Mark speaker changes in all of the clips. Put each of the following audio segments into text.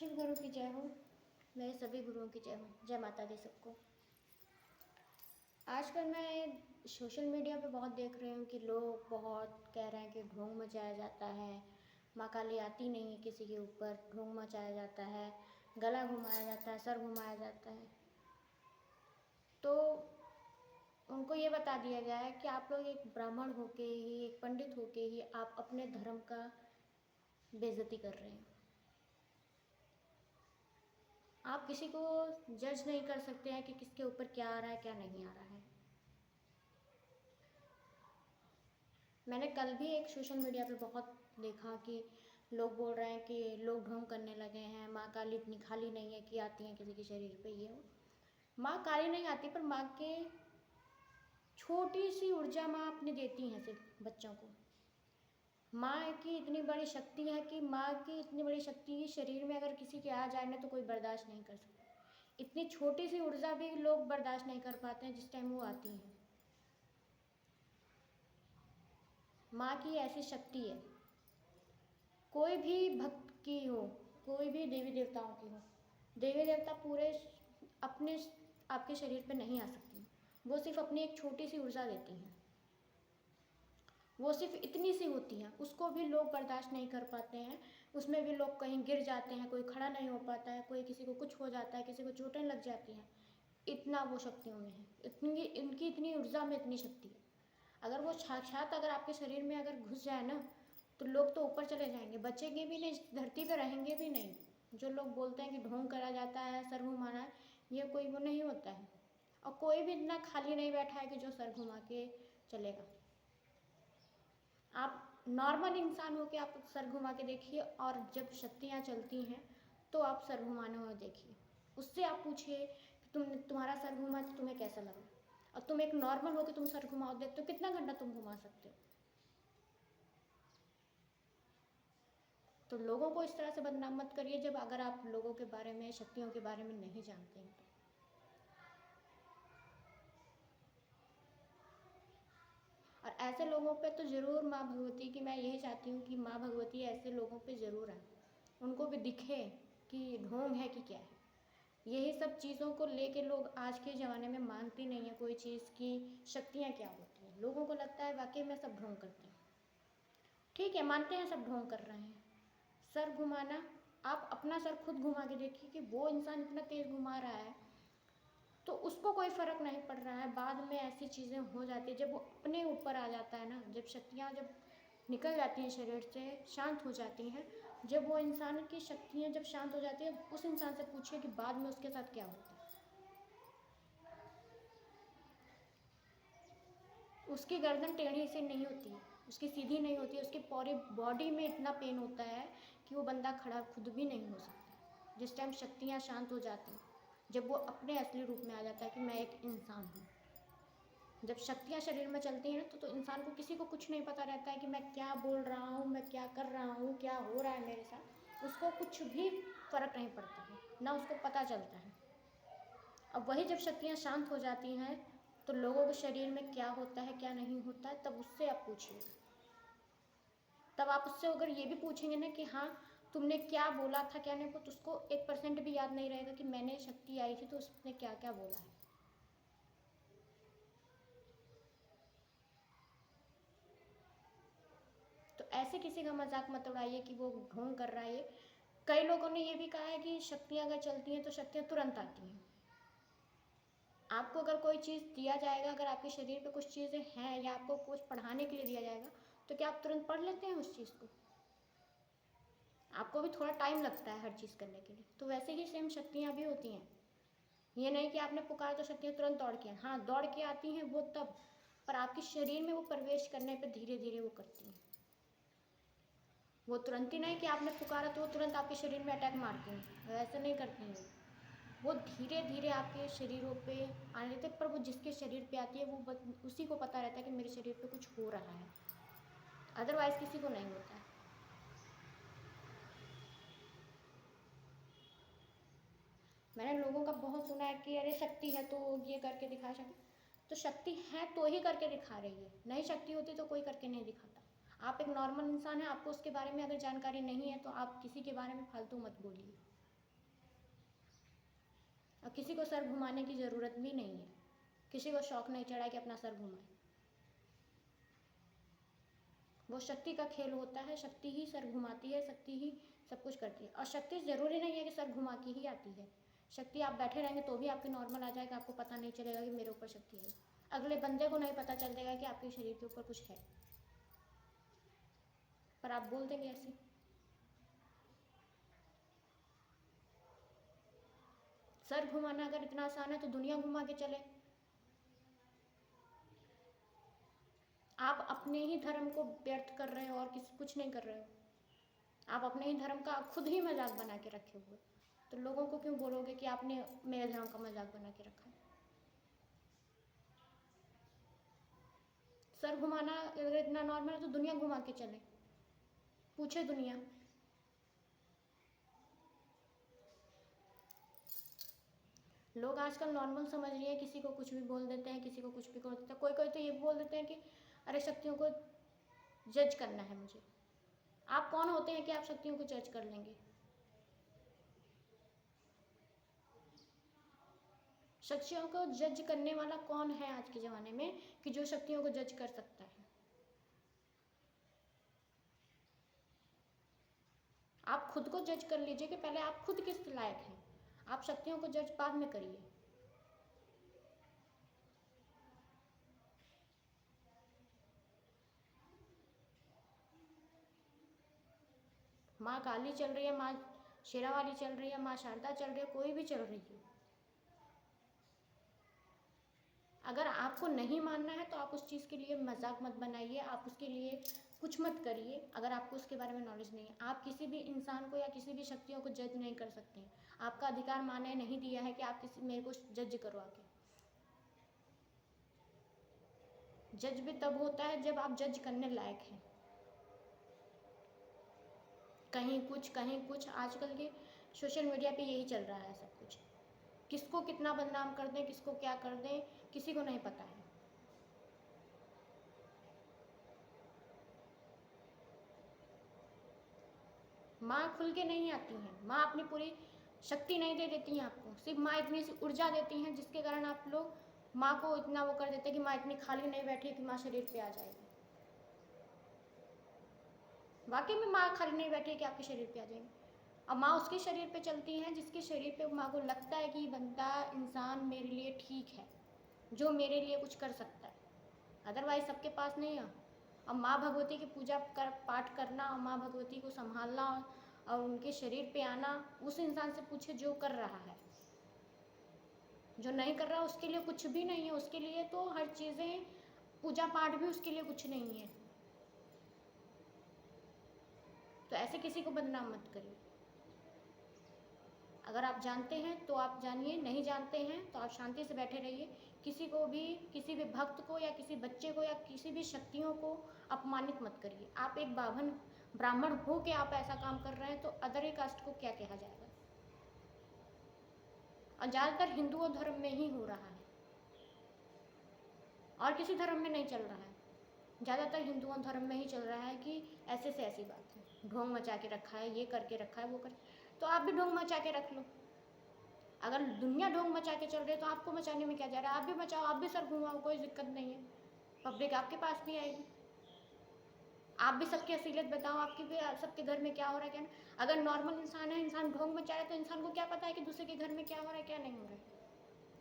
Speaker 1: शिव गुरु की जय हो। मेरे सभी गुरुओं की जय हो। जय माता दी सबको। आजकल मैं सोशल मीडिया पे बहुत देख रही हूँ कि लोग बहुत कह रहे हैं कि ढोंग मचाया जाता है, माँ काली आती नहीं है किसी के ऊपर, ढोंग मचाया जाता है, गला घुमाया जाता है, सर घुमाया जाता है। तो उनको ये बता दिया जाए कि आप लोग एक ब्राह्मण होके ही, एक पंडित होके ही आप अपने धर्म का बेइज्जती कर रहे हैं। आप किसी को जज नहीं कर सकते हैं कि किसके ऊपर क्या आ रहा है, क्या नहीं आ रहा है। मैंने कल भी एक सोशल मीडिया पे बहुत देखा कि लोग बोल रहे हैं कि लोग ढोंग करने लगे हैं, माँ काली इतनी खाली नहीं है कि आती हैं किसी के शरीर पे। ये हो, माँ काली नहीं आती, पर माँ के छोटी सी ऊर्जा माँ अपनी देती हैं सिर्फ बच्चों को। माँ की इतनी बड़ी शक्ति है कि माँ की इतनी बड़ी शक्ति शरीर में अगर किसी के आ जाए ना तो कोई बर्दाश्त नहीं कर सकता। इतनी छोटी सी ऊर्जा भी लोग बर्दाश्त नहीं कर पाते हैं जिस टाइम वो आती हैं। माँ की ऐसी शक्ति है। कोई भी भक्त की हो, कोई भी देवी देवताओं की हो, देवी देवता पूरे अपने आपके शरीर पे नहीं आ सकती। वो सिर्फ अपनी एक छोटी सी ऊर्जा देती हैं। वो सिर्फ इतनी सी होती हैं, उसको भी लोग बर्दाश्त नहीं कर पाते हैं। उसमें भी लोग कहीं गिर जाते हैं, कोई खड़ा नहीं हो पाता है, कोई किसी को कुछ हो जाता है, किसी को चोटें लग जाती हैं। इतना वो शक्तियों में है, इतनी इनकी इतनी ऊर्जा में इतनी शक्ति है। अगर वो साक्षात अगर आपके शरीर में अगर घुस जाए ना तो लोग तो ऊपर चले जाएंगे, बचेंगे भी नहीं, धरती पर रहेंगे भी नहीं। जो लोग बोलते हैं कि ढोंग करा जाता है, सर घुमाना है, ये कोई वो नहीं होता है। और कोई भी इतना खाली नहीं बैठा है कि जो सर घुमा के चलेगा। आप नॉर्मल इंसान हो के आप सर घुमा के देखिए, और जब शक्तियाँ चलती हैं तो आप सर घुमाने हुए देखिए। उससे आप पूछिए कि तुम्हारा सर घुमा तो तुम्हें कैसा लगा। और तुम एक नॉर्मल हो के तुम सर घुमाओ, देखते हो कितना घंटा तुम घुमा सकते हो। तो लोगों को इस तरह से बदनाम मत करिए जब अगर आप लोगों के बारे में, शक्तियों के बारे में नहीं जानते हैं तो। और ऐसे लोगों पे तो ज़रूर माँ भगवती की, मैं यही चाहती हूँ कि माँ भगवती ऐसे लोगों पे ज़रूर आए, उनको भी दिखे कि ढोंग है कि क्या है। यही सब चीज़ों को लेके लोग आज के ज़माने में मानते नहीं है कोई चीज़ की शक्तियाँ क्या होती हैं। लोगों को लगता है वाकई में सब ढोंग करते हैं। ठीक है, मानते हैं सब ढोंग कर रहे हैं। सर घुमाना, आप अपना सर खुद घुमा के देखिए कि वो इंसान इतना तेज़ घुमा रहा है तो उसको कोई फ़र्क नहीं पड़ रहा है। बाद में ऐसी चीज़ें हो जाती है जब वो अपने ऊपर आ जाता है ना, जब शक्तियाँ जब निकल जाती हैं शरीर से, शांत हो जाती हैं, जब वो इंसान की शक्तियाँ जब शांत हो जाती हैं, उस इंसान से पूछिए कि बाद में उसके साथ क्या होता है। उसकी गर्दन टेढ़ी से नहीं होती है, उसकी सीधी नहीं होती है, उसकी पूरी बॉडी में इतना पेन होता है कि वो बंदा खड़ा खुद भी नहीं हो सकता। जिस टाइम शक्तियाँ शांत हो जाती हैं, जब वो अपने असली रूप में आ जाता है कि मैं एक इंसान हूँ। जब शक्तियाँ शरीर में चलती हैं ना तो इंसान को, किसी को कुछ नहीं पता रहता है कि मैं क्या बोल रहा हूँ, मैं क्या कर रहा हूँ, क्या हो रहा है मेरे साथ। उसको कुछ भी फ़र्क नहीं पड़ता है, ना उसको पता चलता है। अब वही जब शक्तियाँ शांत हो जाती हैं तो लोगों के शरीर में क्या होता है, क्या नहीं होता है, तब उससे आप पूछिए। तब आप उससे अगर ये भी पूछेंगे ना कि हाँ तुमने क्या बोला था, क्या नहीं बोला, तो उसको 1% भी याद नहीं रहेगा कि मैंने शक्ति आई थी तो उसने क्या क्या बोला है। तो ऐसे किसी का मजाक मत उड़ाइए कि वो ढोंग कर रहा है। कई लोगों ने ये भी कहा है कि शक्तियाँ अगर चलती हैं तो शक्तियाँ तुरंत आती हैं। आपको अगर कोई चीज़ दिया जाएगा, अगर आपके शरीर पे कुछ चीज़ें हैं या आपको कुछ पढ़ाने के लिए दिया जाएगा तो क्या आप तुरंत पढ़ लेते हैं उस चीज़ को? आपको भी थोड़ा टाइम लगता है हर चीज़ करने के लिए। तो वैसे ही सेम शक्तियाँ भी होती हैं। ये नहीं कि आपने पुकारा तो शक्तियाँ तुरंत दौड़ के, हाँ दौड़ के आती हैं वो तब, पर आपके शरीर में वो प्रवेश करने पर धीरे धीरे वो करती हैं। वो तुरंत ही नहीं कि आपने पुकारा तो वो तुरंत आपके शरीर में अटैक मारती हैं, वैसे नहीं करती हैं। वो धीरे धीरे आपके शरीरों पे आने देते, पर वो जिसके शरीर पे आती है वो उसी को पता रहता है कि मेरे शरीर पे कुछ हो रहा है, अदरवाइज़ किसी को नहीं होता है। मैंने लोगों का बहुत सुना है कि अरे शक्ति है तो ये करके दिखा सकते, तो शक्ति है तो ही करके दिखा रही है, नहीं शक्ति होती तो कोई करके नहीं दिखाता। आप एक नॉर्मल इंसान हैं, आपको उसके बारे में अगर जानकारी नहीं है तो आप किसी के बारे में फालतू मत बोलिए। और किसी को सर घुमाने की ज़रूरत भी नहीं है, किसी को शौक नहीं चढ़ा कि अपना सर घुमाए। वो शक्ति का खेल होता है, शक्ति ही सर घुमाती है, शक्ति ही सब कुछ करती है। और शक्ति ज़रूरी नहीं है कि सर घुमा के ही आती है, शक्ति आप बैठे रहेंगे तो भी आपके नॉर्मल आ जाएगा, आपको पता नहीं चलेगा कि मेरे ऊपर शक्ति है। अगले बंदे को नहीं पता चल जाएगा कि आपके शरीर के ऊपर कुछ है, पर आप बोल देंगे ऐसे। सर घुमाना अगर इतना आसान है तो दुनिया घुमा के चले। आप अपने ही धर्म को व्यर्थ कर रहे हो और कुछ नहीं कर रहे हो। आप अपने ही धर्म का खुद ही मजाक बना के रखे हुए, तो लोगों को क्यों बोलोगे कि आपने मेरे धर्म का मजाक बना के रखा है। सर घुमाना अगर इतना नॉर्मल है तो दुनिया घुमा के चले, पूछे दुनिया। लोग आजकल नॉर्मल समझ रही है, किसी को कुछ भी बोल देते हैं, किसी को कुछ भी बोल देते हैं। कोई कोई तो ये बोल देते हैं कि अरे शक्तियों को जज करना है मुझे। आप कौन होते हैं कि आप शक्तियों को जज कर लेंगे? शक्तियों को जज करने वाला कौन है आज के ज़माने में कि जो शक्तियों को जज कर सकता है? आप खुद को जज कर लीजिए कि पहले आप खुद किस लायक हैं। आप शक्तियों को जज बाद में करिए। माँ काली चल रही है, माँ शेरावाली चल रही है, माँ शारदा चल रही है, कोई भी चल रही है, अगर आपको नहीं मानना है तो आप उस चीज़ के लिए मजाक मत बनाइए, आप उसके लिए कुछ मत करिए अगर आपको उसके बारे में नॉलेज नहीं है। आप किसी भी इंसान को या किसी भी शक्तियों को जज नहीं कर सकते हैं। आपका अधिकार माँ ने नहीं दिया है कि आप किसी मेरे को जज करो आके। जज भी तब होता है जब आप जज करने लायक हैं। कहीं कुछ आजकल के सोशल मीडिया पे यही चल रहा है सब कुछ। किसको कितना बदनाम कर दें, किसको क्या कर दें, किसी को नहीं पता है। माँ खुल के नहीं आती हैं, माँ अपनी पूरी शक्ति नहीं दे देती हैं आपको, सिर्फ माँ इतनी सी ऊर्जा देती हैं जिसके कारण आप लोग माँ को इतना वो कर देते हैं कि माँ इतनी खाली नहीं बैठी है कि माँ शरीर पे आ जाएगी। वाकई में माँ खाली नहीं बैठी है कि आपके शरीर पे आ जाएगी। अब माँ उसके शरीर पे चलती हैं जिसके शरीर पे माँ को लगता है कि ये बंदा इंसान मेरे लिए ठीक है, जो मेरे लिए कुछ कर सकता है, अदरवाइज सबके पास नहीं है। अब माँ भगवती की पूजा कर पाठ करना और माँ भगवती को संभालना और उनके शरीर पे आना, उस इंसान से पूछे जो कर रहा है। जो नहीं कर रहा उसके लिए कुछ भी नहीं है, उसके लिए तो हर चीज़ें, पूजा पाठ भी उसके लिए कुछ नहीं है। तो ऐसे किसी को बदनाम मत करिए। अगर आप जानते हैं तो आप जानिए, नहीं जानते हैं तो आप शांति से बैठे रहिए। किसी को भी, किसी भी भक्त को या किसी बच्चे को या किसी भी शक्तियों को अपमानित मत करिए। आप एक ब्राह्मण हो के आप ऐसा काम कर रहे हैं तो अदर कास्ट को क्या कहा जाएगा। और ज़्यादातर हिंदुओं धर्म में ही हो रहा है और किसी धर्म में नहीं चल रहा है। ज़्यादातर हिंदुओं धर्म में ही चल रहा है कि ऐसे से ऐसी बात है, ढोंग मचा के रखा है, ये करके रखा है, वो कर, तो आप भी ढोंग मचा के रख लो। अगर दुनिया ढोंग मचा के चल रही है तो आपको मचाने में क्या जा रहा है? आप भी मचाओ, आप भी सर घुमाओ, कोई दिक्कत नहीं है। पब्लिक आपके पास भी आएगी, आप भी सबकी असलियत बताओ, आपके भी सबके घर में क्या हो रहा है क्या नहीं। अगर नॉर्मल इंसान है, इंसान ढोंग मचा रहा है तो इंसान को क्या पता है कि दूसरे के घर में क्या हो रहा है क्या नहीं हो रहा है।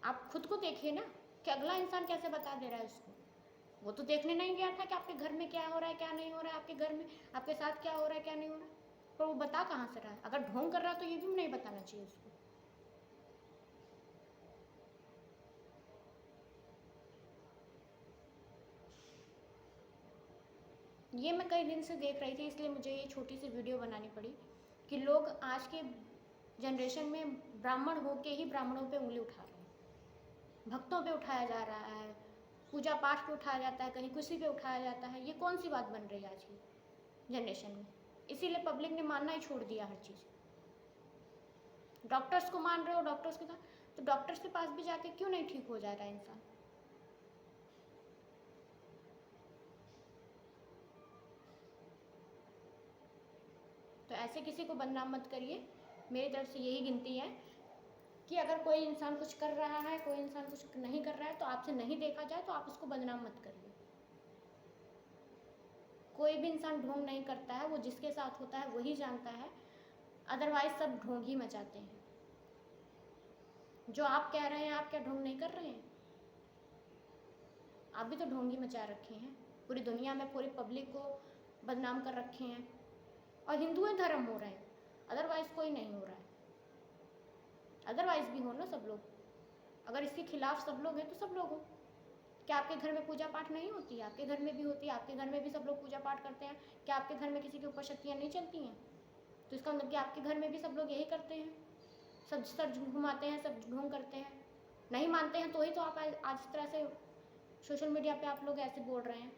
Speaker 1: आप खुद को देखिए ना कि अगला इंसान कैसे बता दे रहा है उसको। वो तो देखने नहीं गया था कि आपके घर में क्या हो रहा है क्या नहीं हो रहा है, आपके घर में आपके साथ क्या हो रहा है क्या नहीं हो रहा है, पर वो बता कहाँ से रहा है? अगर ढोंग कर रहा है तो ये भी नहीं बताना चाहिए उसको। ये मैं कई दिन से देख रही थी, इसलिए मुझे ये छोटी सी वीडियो बनानी पड़ी कि लोग आज के जनरेशन में ब्राह्मण होके ही ब्राह्मणों पे उंगली उठा रहे हैं, भक्तों पे उठाया जा रहा है, पूजा पाठ पे उठाया जाता है, कहीं किसी पे उठाया जाता है। ये कौन सी बात बन रही है आज की जनरेशन में? इसीलिए पब्लिक ने मानना ही छोड़ दिया हर चीज़। डॉक्टर्स को मान रहे हो, डॉक्टर्स के साथ, तो डॉक्टर्स के पास भी जाके क्यों नहीं ठीक हो जा रहा है इंसान? तो ऐसे किसी को बदनाम मत करिए, मेरी तरफ से यही गिनती है। कि अगर कोई इंसान कुछ कर रहा है, कोई इंसान कुछ नहीं कर रहा है, तो आपसे नहीं देखा जाए तो आप उसको बदनाम मत करिए। कोई भी इंसान ढोंग नहीं करता है, वो जिसके साथ होता है वही जानता है, अदरवाइज सब ढोंग ही मचाते हैं। जो आप कह रहे हैं आप क्या ढोंग नहीं कर रहे हैं? आप भी तो ढोंग ही मचा रखे हैं, पूरी दुनिया में पूरी पब्लिक को बदनाम कर रखे हैं, और हिंदुएं धर्म हो रहे हैं, अदरवाइज कोई नहीं हो रहा है। अदरवाइज भी हो ना सब लोग, अगर इसके खिलाफ सब लोग हैं तो सब लोग हो। क्या आपके घर में पूजा पाठ नहीं होती? आपके घर में भी होती है, आपके घर में भी सब लोग पूजा पाठ करते हैं। क्या आपके घर में किसी की ऊपर शक्तियाँ नहीं चलती हैं? तो इसका मतलब कि आपके घर में भी सब लोग यही करते हैं, सब सर घुमाते हैं, सब ढोंग करते हैं। नहीं मानते हैं तो ही तो आप आज इस तरह से सोशल मीडिया पे आप लोग ऐसे बोल रहे हैं।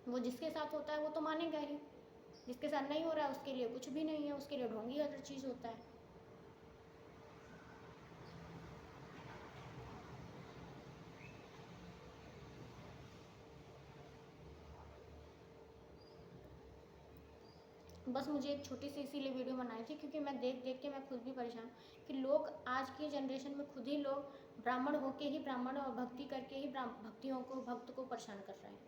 Speaker 1: वो जिसके साथ होता है वो तो मानेगा ही, जिसके साथ नहीं हो रहा है उसके लिए कुछ भी नहीं है, उसके लिए ढोंगी हर चीज़ होता है। बस मुझे एक छोटी सी इसीलिए वीडियो बनाई थी क्योंकि मैं देख देख के मैं खुद भी परेशान कि लोग आज की जनरेशन में खुद ही लोग ब्राह्मण होके ही, ब्राह्मण और भक्ति करके ही भक्तियों को, भक्त को परेशान कर रहे हैं।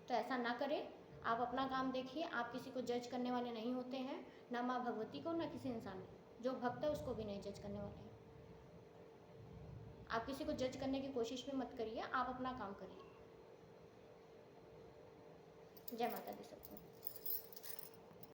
Speaker 1: तो ऐसा ना करें, आप अपना काम देखिए। आप किसी को जज करने वाले नहीं होते हैं, ना माँ भगवती को, ना किसी इंसान को। जो भक्त है उसको भी नहीं जज करने वाले हैं। आप किसी को जज करने की कोशिश भी मत करिए, आप अपना काम करिए। जय माता दी सबको।